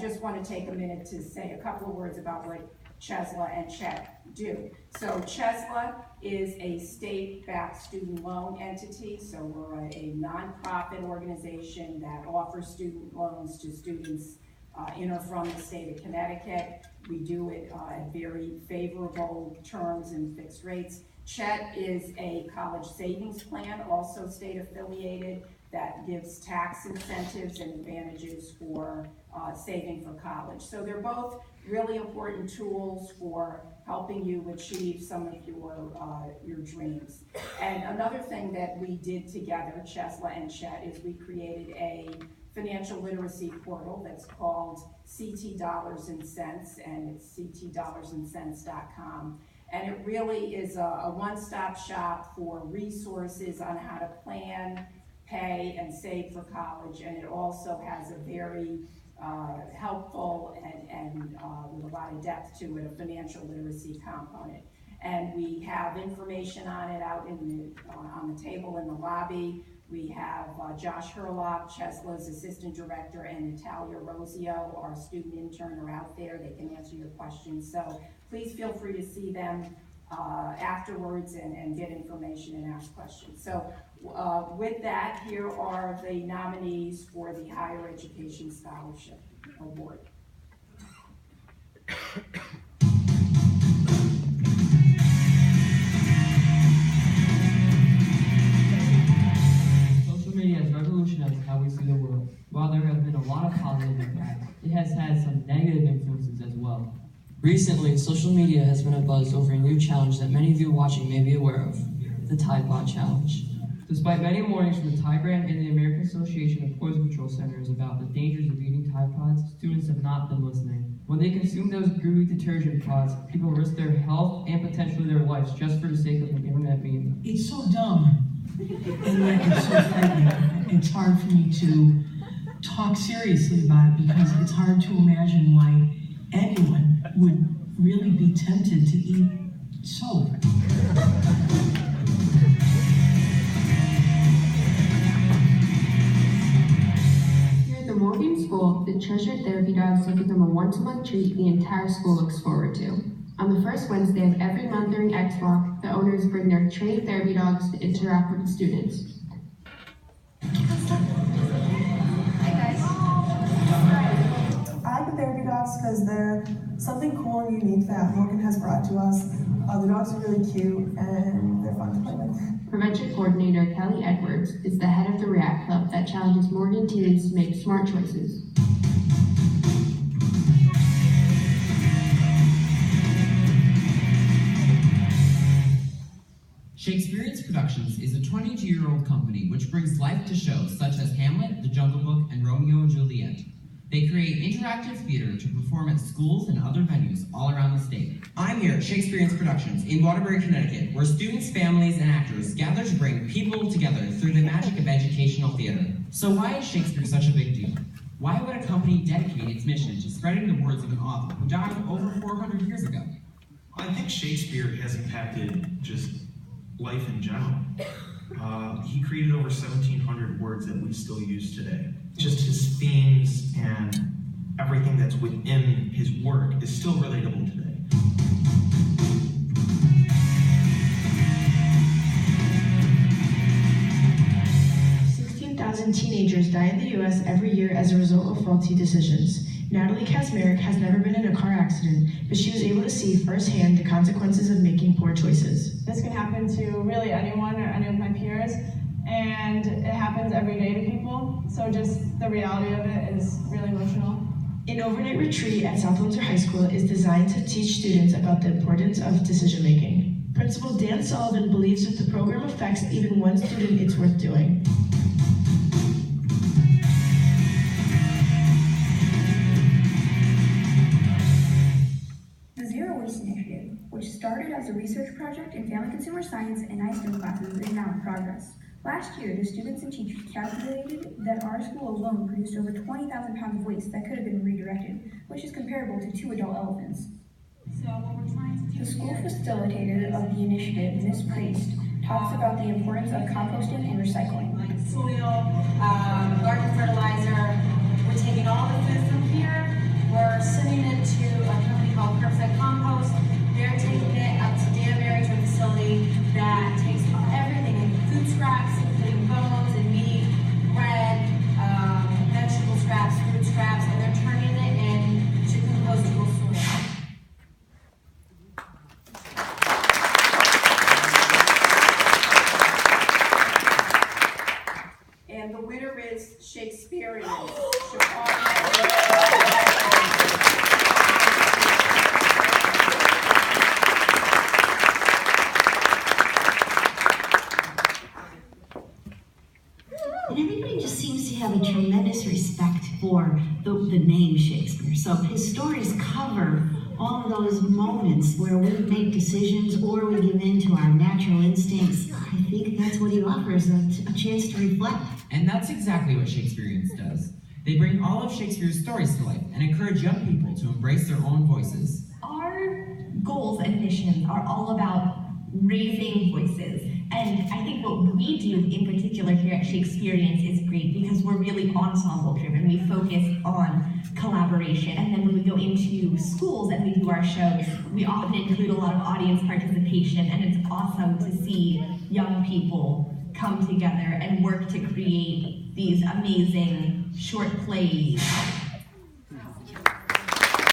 just want to take a minute to say a couple of words about what CHESLA and CHET do. So CHESLA is a state-backed student loan entity, so we're a nonprofit organization that offers student loans to students in or from the state of Connecticut. We do it at very favorable terms and fixed rates. CHET is a college savings plan, also state affiliated, that gives tax incentives and advantages for saving for college. So they're both really important tools for helping you achieve some of your dreams. And another thing that we did together, CHESLA and CHET, is we created a financial literacy portal that's called CT Dollars and Cents, and it's ctdollarsandcents.com. And it really is a one-stop shop for resources on how to plan, pay, and save for college. And it also has a very helpful and with a lot of depth to it, a financial literacy component. And we have information on it out in on the table in the lobby. We have Josh Herlock, CHESLA's assistant director, and Natalia Rosio, our student intern, are out there. They can answer your questions. So please feel free to see them afterwards and get information and ask questions. So with that, here are the nominees for the Higher Education Scholarship Award. Social media has revolutionized how we see the world. While there have been a lot of positive impacts, it has had some negative influences as well. Recently, social media has been abuzz over a new challenge that many of you watching may be aware of, the Tide Pod Challenge. Despite many warnings from the Tide Grant and the American Association of Poison Control Centers about the dangers of eating Tide Pods, students have not been listening. When they consume those gooey detergent pods, people risk their health and potentially their lives just for the sake of an internet meme. It's so dumb, and yet it's so frightening. It's hard for me to talk seriously about it because it's hard to imagine why anyone would really be tempted to eat soap. Here at the Morgan School, the treasured therapy dogs have become a once-a-month treat the entire school looks forward to. On the first Wednesday of every month during X-Walk, the owners bring their trained therapy dogs to interact with the students. I like the therapy dogs because they're something cool and unique that Morgan has brought to us. The dogs are really cute and they're fun to play with. Prevention Coordinator Kelly Edwards is the head of the React Club that challenges Morgan teens to make smart choices. Shakespearean Productions is a 22-year-old company which brings life to shows such as Hamlet, The Jungle Book, and Romeo and Juliet. They create interactive theater to perform at schools and other venues all around the state. I'm here at Shakespearean Productions in Waterbury, Connecticut, where students, families, and actors gather to bring people together through the magic of educational theater. So why is Shakespeare such a big deal? Why would a company dedicate its mission to spreading the words of an author who died over 400 years ago? I think Shakespeare has impacted just life in general. He created over 1,700 words that we still use today. Just his themes and everything that's within his work is still relatable today. Teenagers die in the U.S. every year as a result of faulty decisions. Natalie Kazmarek has never been in a car accident, but she was able to see firsthand the consequences of making poor choices. This can happen to really anyone or any of my peers, and it happens every day to people, so just the reality of it is really emotional. An overnight retreat at South Windsor High School is designed to teach students about the importance of decision-making. Principal Dan Sullivan believes if the program affects even one student, it's worth doing. Which started as a research project in family consumer science and ISTEM classes is now in progress. Last year, the students and teachers calculated that our school alone produced over 20,000 pounds of waste that could have been redirected, which is comparable to 2 adult elephants. So what we're trying to do The school facilitator of the initiative, Ms. Priest, talks about the importance of composting and recycling. Like soil, garden fertilizer, we're taking all the food from here Shakespeare. So his stories cover all of those moments where we make decisions or we give in to our natural instincts. I think that's what he offers, a chance to reflect. And that's exactly what Shakespeareans does. They bring all of Shakespeare's stories to life and encourage young people to embrace their own voices. Our goals and missions are all about raising voices. And I think what we do in particular here at Shakespeareans is great because we're really ensemble driven. We focus on collaboration. And then when we go into schools and we do our shows, we often include a lot of audience participation. And it's awesome to see young people come together and work to create these amazing short plays